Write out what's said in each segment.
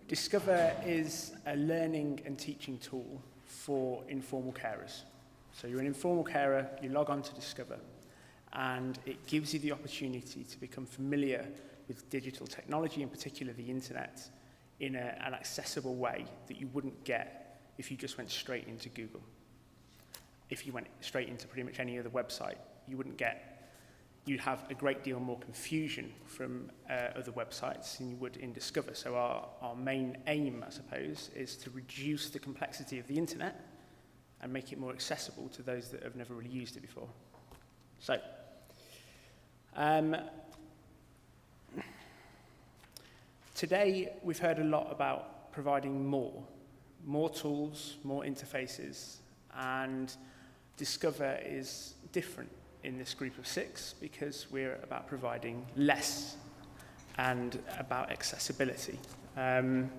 Discover is a learning and teaching tool for informal carers. So you're an informal carer, you log on to Discover, and it gives you the opportunity to become familiar with digital technology, in particular the internet, in an accessible way that you wouldn't get if you just went straight into Google. If you went straight into pretty much any other website, you'd have a great deal more confusion from other websites than you would in Discover. So our main aim, I suppose, is to reduce the complexity of the internet and make it more accessible to those that have never really used it before. So, today we've heard a lot about providing more tools, more interfaces, and Discover is different in this group of 6 because we're about providing less and about accessibility. And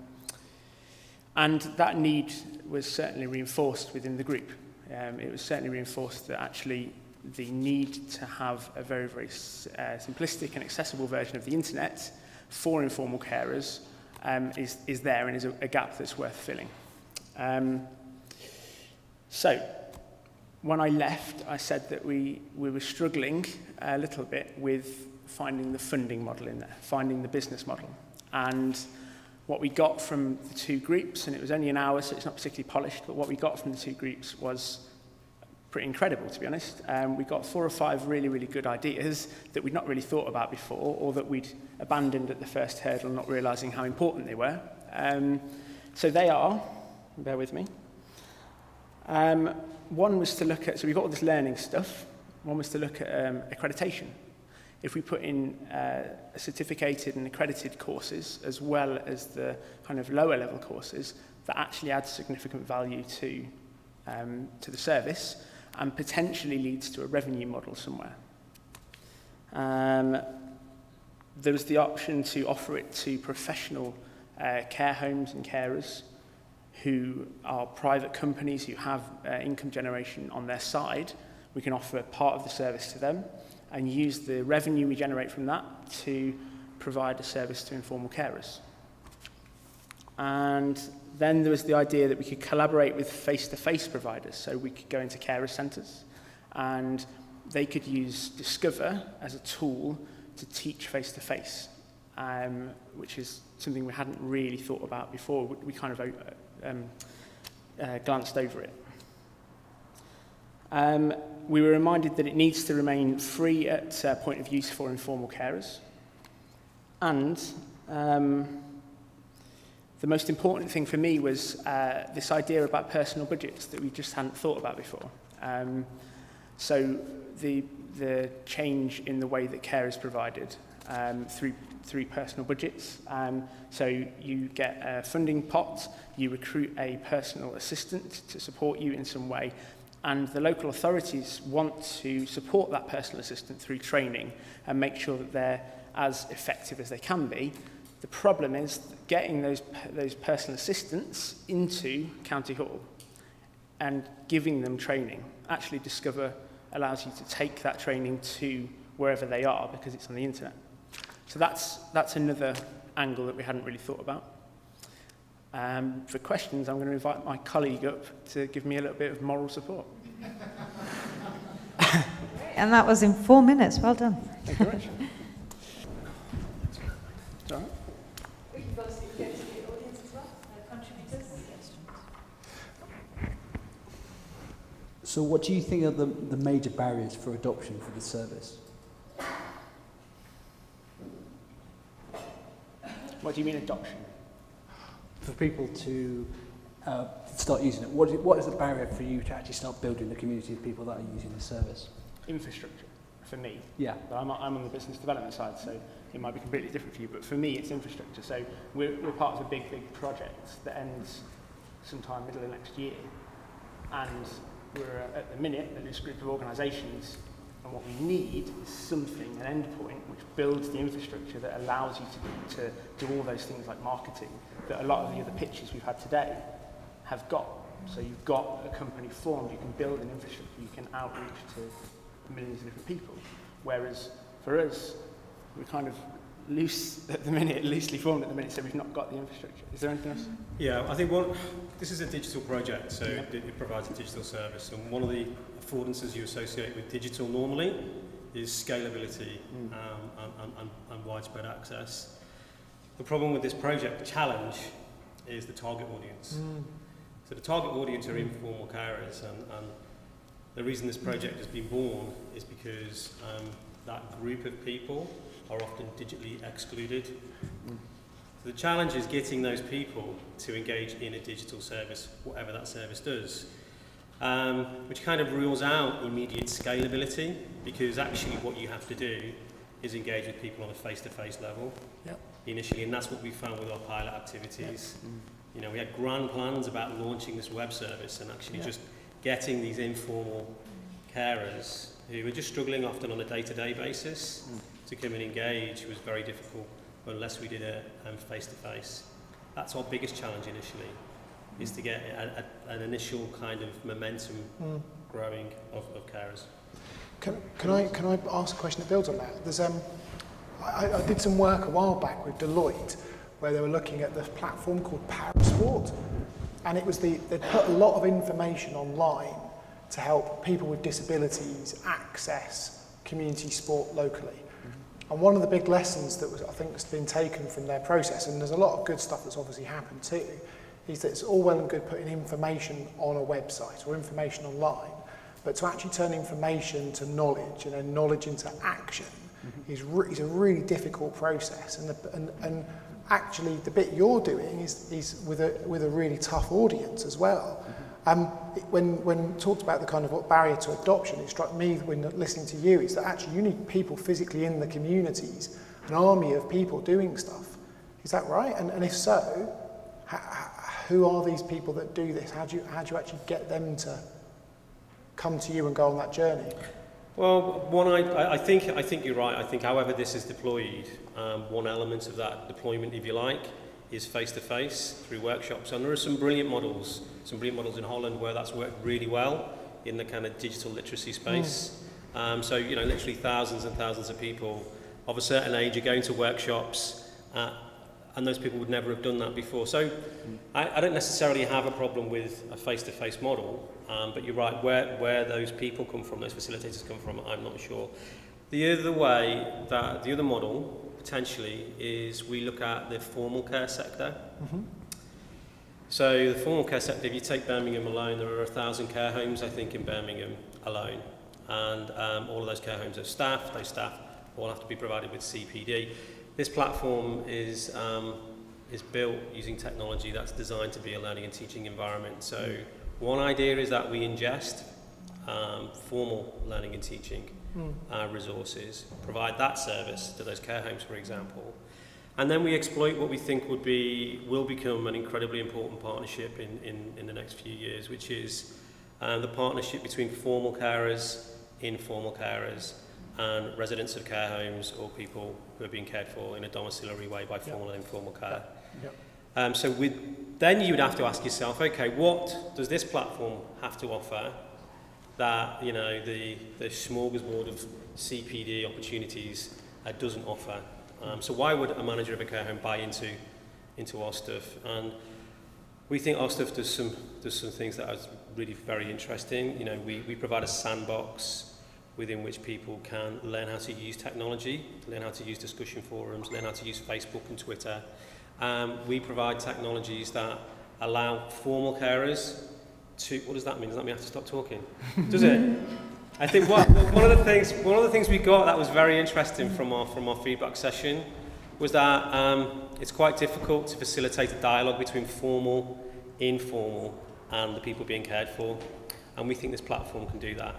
that need was certainly reinforced within the group. It was certainly reinforced that actually the need to have a very, very simplistic and accessible version of the internet for informal carers is there and is a gap that's worth filling. So, when I left, I said that we were struggling a little bit with finding the funding model in there, finding the business model. And what we got from the 2 groups, and it was only an hour, so it's not particularly polished, but what we got from the 2 groups was pretty incredible, to be honest. We got 4 or 5 really, really good ideas that we'd not really thought about before, or that we'd abandoned at the first hurdle, not realising how important they were. So they are, bear with me. One was to look at, so we've got all this learning stuff. One was to look at accreditation. If we put in certificated and accredited courses, as well as the kind of lower level courses, that actually adds significant value to the service and potentially leads to a revenue model somewhere. There was the option to offer it to professional care homes and carers who are private companies who have income generation on their side. We can offer part of the service to them and use the revenue we generate from that to provide a service to informal carers. And then there was the idea that we could collaborate with face-to-face providers. So we could go into carer centres and they could use Discover as a tool to teach face-to-face, which is something we hadn't really thought about before. We kind of glanced over it. We were reminded that it needs to remain free at point of use for informal carers. And the most important thing for me was this idea about personal budgets that we just hadn't thought about before. So the change in the way that care is provided through personal budgets. So you get a funding pot, you recruit a personal assistant to support you in some way, and the local authorities want to support that personal assistant through training and make sure that they're as effective as they can be. The problem is getting those personal assistants into County Hall and giving them training. Actually, Discover allows you to take that training to wherever they are because it's on the internet. So that's another angle that we hadn't really thought about. For questions, I'm going to invite my colleague up to give me a little bit of moral support. And that was in 4 minutes. Well done. Thank you very much. It's all right. We can both go to the audience as well, contributors. So what do you think are the major barriers for adoption for the service? What do you mean adoption? For people to start using it, what is the barrier for you to actually start building the community of people that are using the service? Infrastructure, for me. Yeah. But I'm on the business development side, so it might be completely different for you, but for me it's infrastructure. So we're part of a big project that ends sometime middle of next year, and we're at the minute at this group of organisations, and what we need is something, an endpoint, which builds the infrastructure that allows you to do all those things like marketing that a lot of the other pitches we've had today have got. So you've got a company formed, you can build an infrastructure, you can outreach to millions of different people. Whereas for us, loose at the minute, loosely formed at the minute, so we've not got the infrastructure. Is there anything else? Yeah, I think this is a digital project, so it provides a digital service, and one of the affordances you associate with digital normally is scalability and widespread access. The problem with this project, the challenge, is the target audience. So the target audience are informal carers, and the reason this project has been born is because that group of people are often digitally excluded. So the challenge is getting those people to engage in a digital service, whatever that service does, which kind of rules out immediate scalability, because actually what you have to do is engage with people on a face-to-face level initially, and that's what we found with our pilot activities. You know, we had grand plans about launching this web service, and actually just getting these informal carers who were just struggling often on a day-to-day basis to come and engage was very difficult unless we did it face-to-face. That's our biggest challenge initially, is to get an initial kind of momentum growing of carers. Can I ask a question that builds on that? There's I did some work a while back with Deloitte where they were looking at the platform called Parasport, and it was they put a lot of information online to help people with disabilities access community sport locally. And one of the big lessons that I think has been taken from their process, and there's a lot of good stuff that's obviously happened too, is that it's all well and good putting information on a website or information online, but to actually turn information to knowledge and then knowledge into action is a really difficult process. And actually the bit you're doing is with a really tough audience as well. When talked about the kind of barrier to adoption, it struck me when listening to you is that actually you need people physically in the communities, an army of people doing stuff. Is that right? And if so, who are these people that do this? How do you actually get them to come to you and go on that journey? Well, I think you're right. I think however this is deployed, one element of that deployment, if you like, is face-to-face through workshops. And there are some brilliant models in Holland where that's worked really well in the kind of digital literacy space. So, you know, literally thousands and thousands of people of a certain age are going to workshops, and those people would never have done that before. So I don't necessarily have a problem with a face-to-face model, but you're right, where those people come from, those facilitators come from, I'm not sure. The other model, potentially, is we look at the formal care sector. So the formal care sector, if you take Birmingham alone, there are 1,000 care homes, I think, in Birmingham alone. And all of those care homes are staffed, those staff all have to be provided with CPD. This platform is built using technology that's designed to be a learning and teaching environment. So one idea is that we ingest formal learning and teaching resources, provide that service to those care homes, for example, and then we exploit what we think will become an incredibly important partnership in the next few years, which is the partnership between formal carers, informal carers, and residents of care homes or people who are being cared for in a domiciliary way by formal and informal care. Then you would have to ask yourself, okay, what does this platform have to offer that, you know, the smorgasbord of CPD opportunities doesn't offer? So why would a manager of a care home buy into our stuff? And we think our stuff does some things that are really very interesting. You know, we provide a sandbox within which people can learn how to use technology, learn how to use discussion forums, learn how to use Facebook and Twitter. We provide technologies that allow formal carers to, what does that mean? Does that mean I have to stop talking? Does it? I think one of the things we got that was very interesting from our feedback session was that it's quite difficult to facilitate a dialogue between formal, informal, and the people being cared for. And we think this platform can do that.